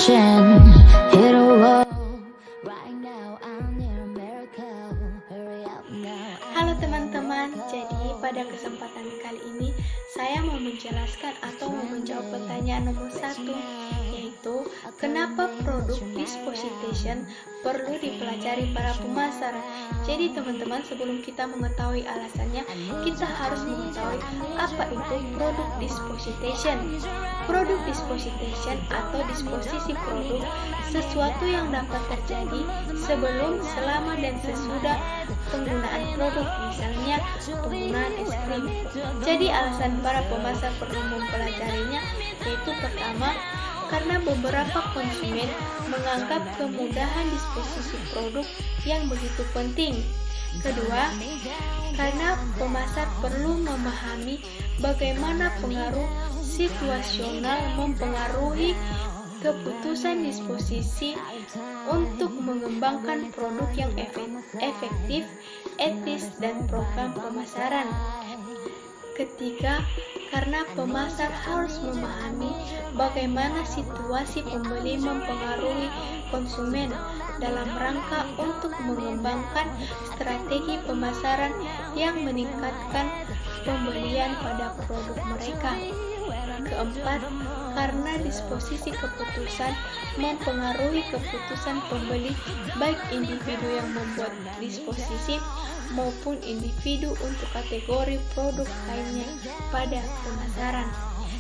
crashing, hit a wall. Right now I'm near a miracle. Hurry up now. Halo teman-teman, jadi pada kesempatan kali ini saya mau menjelaskan atau mau menjawab pertanyaan nomor 1, yaitu kenapa produk disposition perlu dipelajari para pemasar. Jadi teman-teman, sebelum kita mengetahui alasannya, kita harus mengetahui apa itu produk disposition. Produk disposition atau disposisi produk sesuatu yang dapat terjadi sebelum, selama, dan sesudah penggunaan produk, misalnya penggunaan es krim. Jadi alasan para pemasar perlu mempelajarinya yaitu pertama, karena beberapa konsumen menganggap kemudahan disposisi produk yang begitu penting. Kedua, karena pemasar perlu memahami bagaimana pengaruh situasional mempengaruhi keputusan disposisi untuk mengembangkan produk yang efektif, etis, dan program pemasaran. Ketiga, karena pemasar harus memahami bagaimana situasi pembeli mempengaruhi konsumen dalam rangka untuk mengembangkan strategi pemasaran yang meningkatkan pembelian pada produk mereka. Keempat, karena disposisi keputusan mempengaruhi keputusan pembeli, baik individu yang membuat disposisi maupun individu untuk kategori produk lainnya pada pemasaran.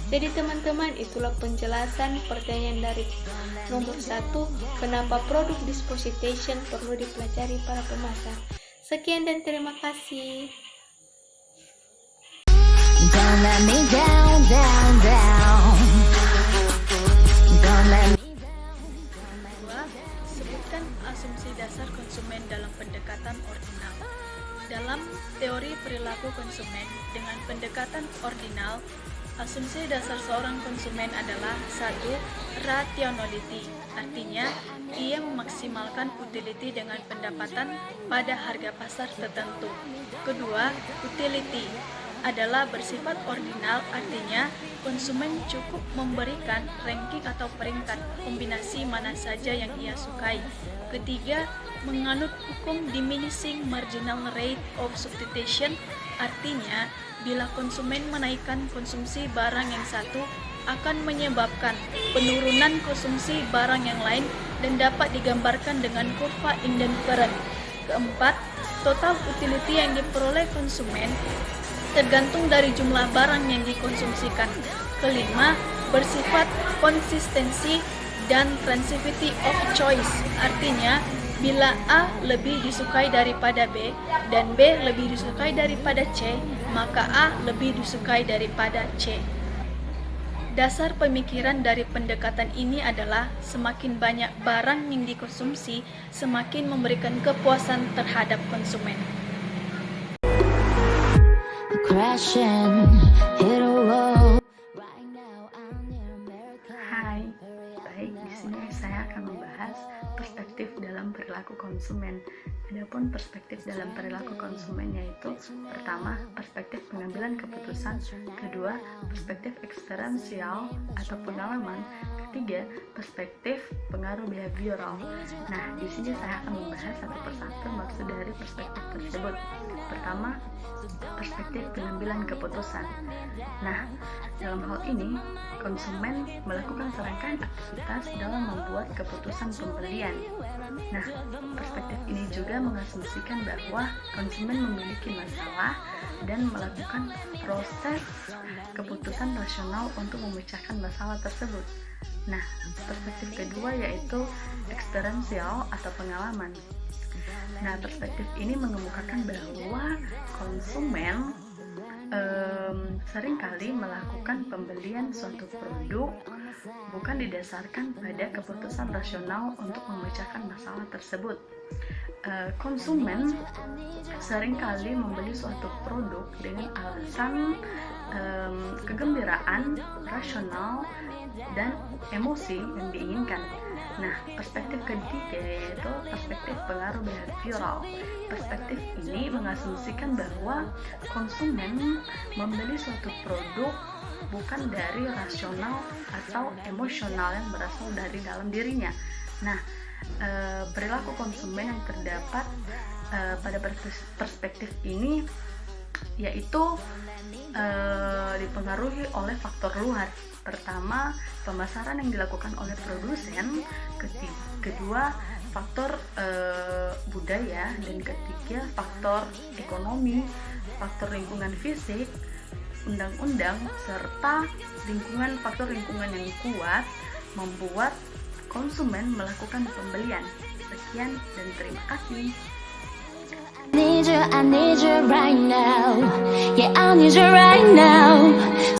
Jadi teman-teman, itulah penjelasan pertanyaan dari nomor 1, kenapa produk disposition perlu dipelajari para pemasar. Sekian dan terima kasih. Don't let me down, down, down. Don't let me. Kedua, sebutkan asumsi dasar konsumen dalam pendekatan ordinal. Dalam teori perilaku konsumen dengan pendekatan ordinal, asumsi dasar seorang konsumen adalah 1. Rationality, artinya ia memaksimalkan utility dengan pendapatan pada harga pasar tertentu. Kedua, utility adalah bersifat ordinal, artinya konsumen cukup memberikan ranking atau peringkat kombinasi mana saja yang ia sukai. Ketiga, menganut hukum diminishing marginal rate of substitution, artinya bila konsumen menaikkan konsumsi barang yang satu akan menyebabkan penurunan konsumsi barang yang lain dan dapat digambarkan dengan kurva indifferent. Keempat, total utility yang diperoleh konsumen tergantung dari jumlah barang yang dikonsumsikan. Kelima, bersifat konsistensi dan transitivity of choice, artinya bila A lebih disukai daripada B dan B lebih disukai daripada C, maka A lebih disukai daripada C. Dasar pemikiran dari pendekatan ini adalah semakin banyak barang yang dikonsumsi, semakin memberikan kepuasan terhadap konsumen. Crashing, hit a wall. Right now I'm near a miracle. Hai, baik, di sini saya akan membahas perspektif dalam perilaku konsumen. Adapun perspektif dalam perilaku konsumen yaitu pertama, perspektif pengambilan keputusan, kedua, perspektif eksperiensial atau pengalaman, ketiga, perspektif pengaruh behavioral. Nah, di sini saya akan membahas satu persatu maksud dari perspektif tersebut. Pertama, perspektif pengambilan keputusan. Nah, dalam hal ini, konsumen melakukan serangkaian aktivitas dalam membuat keputusan pembelian. Nah, perspektif ini juga mengasumsikan bahwa konsumen memiliki masalah dan melakukan proses keputusan rasional untuk memecahkan masalah tersebut. Nah, perspektif kedua yaitu eksperiensial atau pengalaman. Nah, perspektif ini mengemukakan bahwa konsumen seringkali melakukan pembelian suatu produk bukan didasarkan pada keputusan rasional untuk memecahkan masalah tersebut. Konsumen seringkali membeli suatu produk dengan alasan kegembiraan, rasional, dan emosi yang diinginkan. Nah, perspektif ketiga yaitu perspektif pengaruh behavioral. Perspektif ini mengasumsikan bahwa konsumen membeli suatu produk bukan dari rasional atau emosional yang berasal dari dalam dirinya. Nah, perilaku konsumen yang terdapat pada perspektif ini yaitu dipengaruhi oleh faktor luar. Pertama, pemasaran yang dilakukan oleh produsen. Kedua, faktor budaya. Dan ketiga, faktor ekonomi, faktor lingkungan fisik, undang-undang, serta faktor lingkungan yang kuat membuat konsumen melakukan pembelian. Sekian dan terima kasih. I need you right now. Yeah, I need you right now.